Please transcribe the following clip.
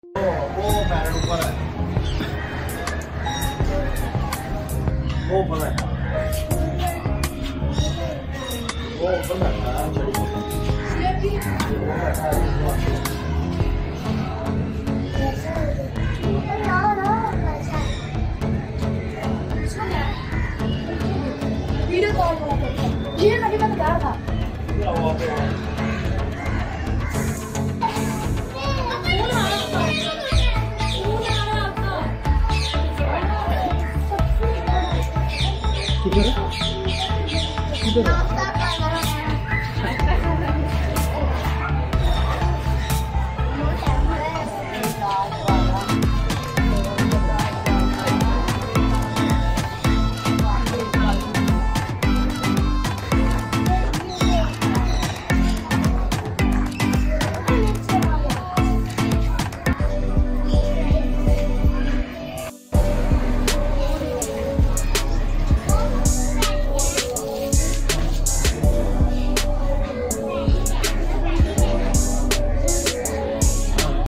वो पैरेट ऊपर है, वो ऊपर है, वो ऊपर बैठा है वीडियो कॉल ये तभी मैं बता रहा था। किधर